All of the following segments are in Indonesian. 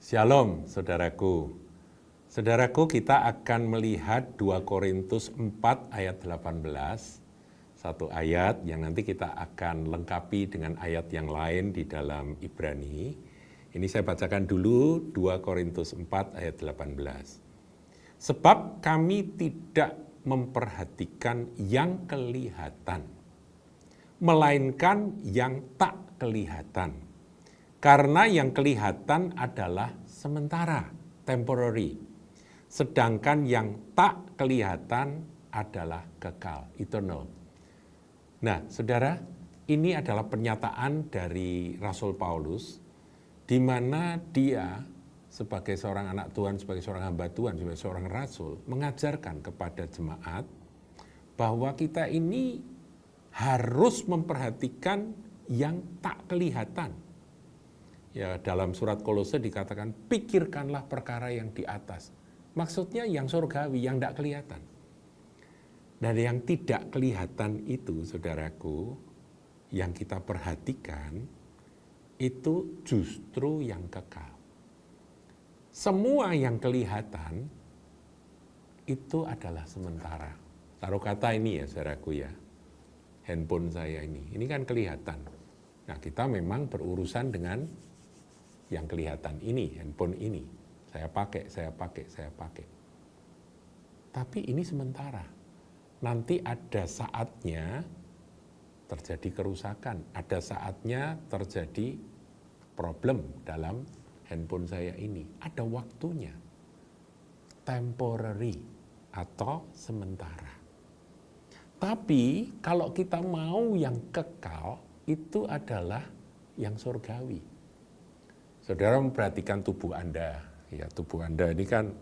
Shalom saudaraku. Saudaraku, kita akan melihat 2 Korintus 4 ayat 18. Satu ayat yang nanti kita akan lengkapi dengan ayat yang lain di dalam Ibrani. Ini saya bacakan dulu 2 Korintus 4 ayat 18. Sebab kami tidak memperhatikan yang kelihatan, melainkan yang tak kelihatan. Karena yang kelihatan adalah sementara, temporary. Sedangkan yang tak kelihatan adalah kekal, eternal. Nah, saudara, ini adalah pernyataan dari Rasul Paulus, di mana dia sebagai seorang anak Tuhan, sebagai seorang hamba Tuhan, sebagai seorang rasul, mengajarkan kepada jemaat bahwa kita ini harus memperhatikan yang tak kelihatan. Ya, dalam surat Kolose dikatakan, pikirkanlah perkara yang di atas. Maksudnya yang surgawi, yang tidak kelihatan. Dan yang tidak kelihatan itu, saudaraku, yang kita perhatikan, itu justru yang kekal. Semua yang kelihatan, itu adalah sementara. Taruh kata ini ya, saudaraku ya. Handphone saya ini kan kelihatan. Nah, kita memang berurusan dengan yang kelihatan ini, handphone ini. Saya pakai. Tapi ini sementara. Nanti ada saatnya terjadi kerusakan, ada saatnya terjadi problem dalam handphone saya ini. Ada waktunya. Temporary atau sementara. Tapi kalau kita mau yang kekal, itu adalah yang surgawi. Saudara memperhatikan tubuh Anda, ya tubuh Anda ini kan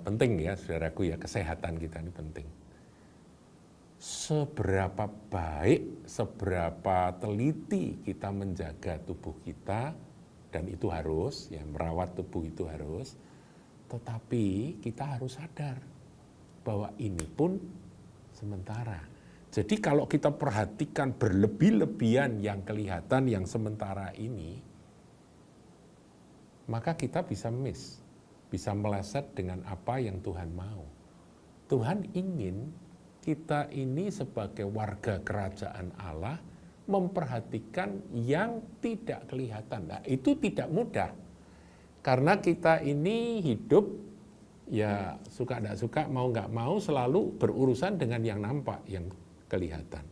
penting ya saudaraku ya, kesehatan kita ini penting. Seberapa baik, seberapa teliti kita menjaga tubuh kita, dan itu harus, ya merawat tubuh itu harus, tetapi kita harus sadar bahwa ini pun sementara. Jadi kalau kita perhatikan berlebih-lebihan yang kelihatan, yang sementara ini, maka kita bisa bisa meleset dengan apa yang Tuhan mau. Tuhan ingin kita ini sebagai warga kerajaan Allah memperhatikan yang tidak kelihatan. Nah, itu tidak mudah. Karena kita ini hidup, ya suka tidak suka, mau nggak mau selalu berurusan dengan yang nampak, yang kelihatan.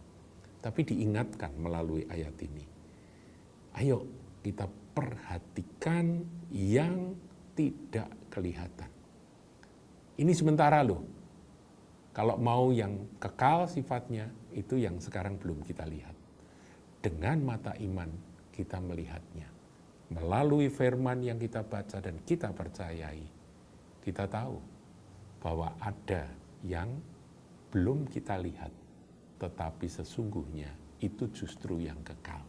Tapi diingatkan melalui ayat ini. Ayo kita perhatikan yang tidak kelihatan. Ini sementara loh. Kalau mau yang kekal sifatnya, itu yang sekarang belum kita lihat. Dengan mata iman kita melihatnya. Melalui firman yang kita baca dan kita percayai, kita tahu bahwa ada yang belum kita lihat, tetapi sesungguhnya itu justru yang kekal.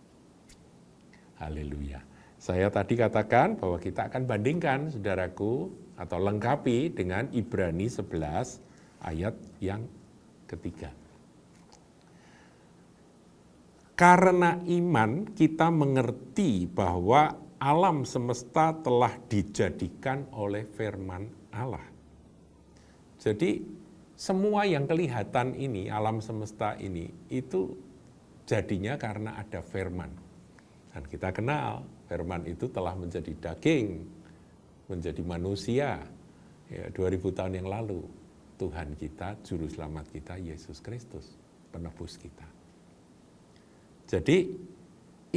Haleluya. Saya tadi katakan bahwa kita akan bandingkan, saudaraku, atau lengkapi dengan Ibrani 11 ayat yang ketiga. Karena iman kita mengerti bahwa alam semesta telah dijadikan oleh firman Allah. Jadi semua yang kelihatan ini, alam semesta ini, itu jadinya karena ada firman. Dan kita kenal, firman itu telah menjadi daging, menjadi manusia. Ya, 2000 tahun yang lalu, Tuhan kita, Juru Selamat kita, Yesus Kristus, penebus kita. Jadi,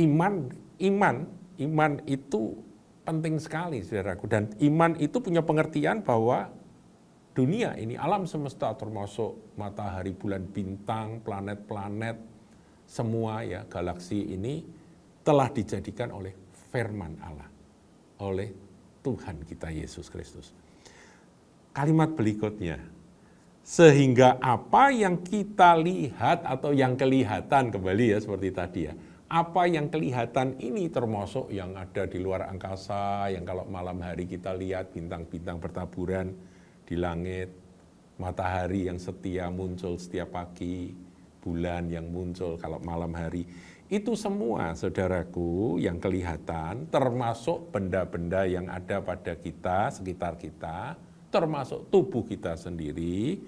iman itu penting sekali, saudaraku. Dan iman itu punya pengertian bahwa dunia ini, alam semesta termasuk matahari, bulan, bintang, planet-planet, semua ya galaksi ini telah dijadikan oleh firman Allah, oleh Tuhan kita Yesus Kristus. Kalimat berikutnya, sehingga apa yang kita lihat atau yang kelihatan, kembali ya seperti tadi ya, apa yang kelihatan ini termasuk yang ada di luar angkasa, yang kalau malam hari kita lihat bintang-bintang bertaburan di langit, matahari yang setia muncul setiap pagi, bulan yang muncul kalau malam hari. Itu semua, saudaraku, yang kelihatan, termasuk benda-benda yang ada pada kita, sekitar kita, termasuk tubuh kita sendiri,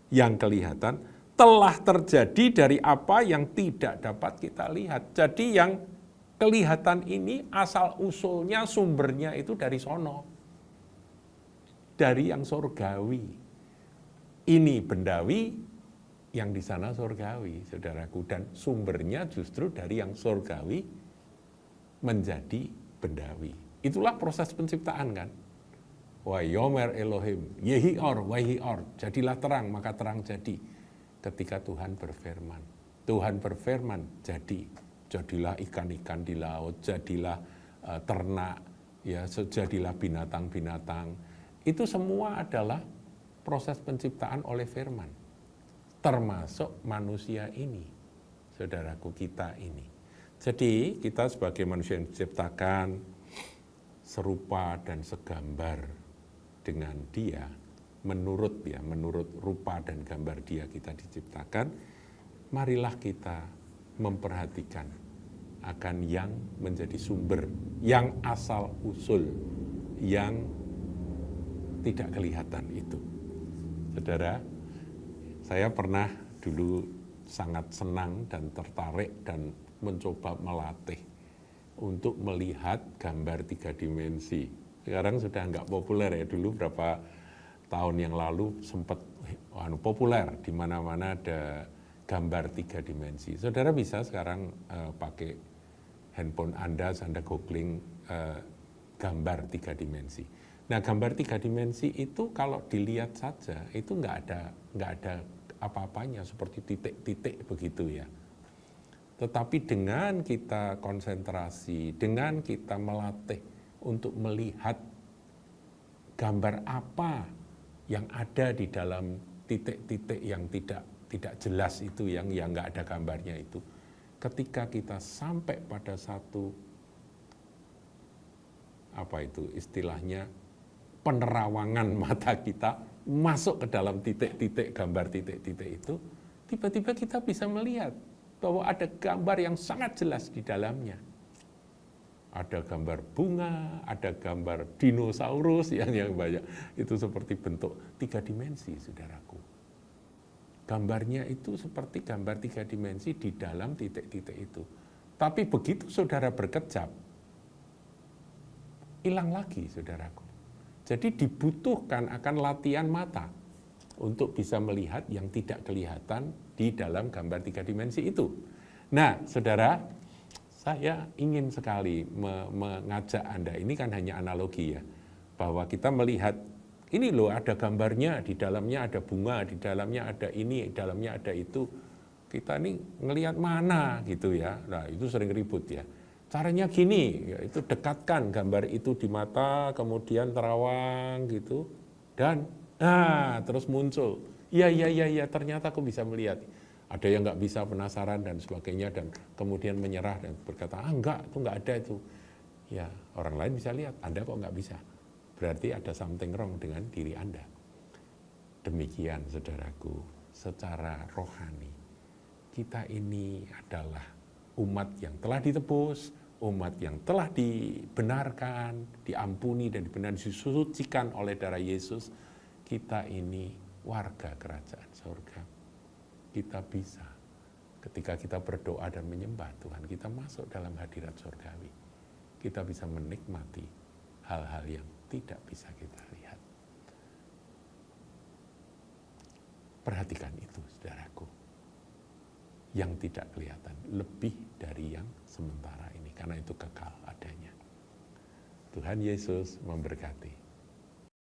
yang kelihatan telah terjadi dari apa yang tidak dapat kita lihat. Jadi yang kelihatan ini asal-usulnya, sumbernya itu dari sono, dari yang surgawi. Ini bendawi, yang di sana surgawi, saudaraku, dan sumbernya justru dari yang surgawi menjadi bendawi. Itulah proses penciptaan kan. Wa yomer Elohim, yehior, wahior, jadilah terang, maka terang jadi. Ketika Tuhan berfirman, Tuhan berfirman, jadilah ikan-ikan di laut, jadilah ternak, ya, jadilah binatang-binatang. Itu semua adalah proses penciptaan oleh firman. Termasuk manusia ini, saudaraku, kita ini. Jadi kita sebagai manusia yang diciptakan serupa dan segambar dengan dia, menurut rupa dan gambar dia kita diciptakan. Marilah kita memperhatikan akan yang menjadi sumber, yang asal usul, yang tidak kelihatan itu. Saudara, saya pernah dulu sangat senang dan tertarik dan mencoba melatih untuk melihat gambar 3 dimensi. Sekarang sudah enggak populer ya, dulu berapa tahun yang lalu sempat populer, di mana-mana ada gambar 3 dimensi. Saudara bisa sekarang pakai handphone Anda googling gambar 3 dimensi. Nah, gambar 3 dimensi itu kalau dilihat saja itu enggak ada apa-apanya, seperti titik-titik begitu ya. Tetapi dengan kita konsentrasi, dengan kita melatih untuk melihat gambar apa yang ada di dalam titik-titik yang tidak jelas itu, yang enggak ada gambarnya itu. Ketika kita sampai pada satu istilahnya penerawangan mata kita masuk ke dalam titik-titik, gambar titik-titik itu, tiba-tiba kita bisa melihat bahwa ada gambar yang sangat jelas di dalamnya. Ada gambar bunga, ada gambar dinosaurus yang banyak. Itu seperti bentuk 3 dimensi, saudaraku. Gambarnya itu seperti gambar 3 dimensi di dalam titik-titik itu. Tapi begitu saudara berkecap, hilang lagi, saudaraku. Jadi dibutuhkan akan latihan mata untuk bisa melihat yang tidak kelihatan di dalam gambar 3 dimensi itu. Nah, saudara, saya ingin sekali mengajak Anda, ini kan hanya analogi ya, bahwa kita melihat, ini loh ada gambarnya, di dalamnya ada bunga, di dalamnya ada ini, di dalamnya ada itu. Kita ini ngelihat mana gitu ya, nah itu sering ribut ya. Caranya gini, yaitu dekatkan gambar itu di mata, kemudian terawang gitu, dan terus muncul. Iya, ternyata aku bisa melihat. Ada yang nggak bisa, penasaran dan sebagainya, dan kemudian menyerah dan berkata, enggak, itu nggak ada itu. Ya, orang lain bisa lihat, Anda kok nggak bisa. Berarti ada something wrong dengan diri Anda. Demikian, saudaraku, secara rohani, kita ini adalah umat yang telah ditebus, umat yang telah dibenarkan, diampuni dan disucikan oleh darah Yesus. Kita ini warga kerajaan surga. Kita bisa, ketika kita berdoa dan menyembah Tuhan, kita masuk dalam hadirat surgawi. Kita bisa menikmati hal-hal yang tidak bisa kita lihat. Perhatikan itu, saudaraku. Yang tidak kelihatan lebih dari yang sementara ini, karena itu kekal adanya. Tuhan Yesus memberkati.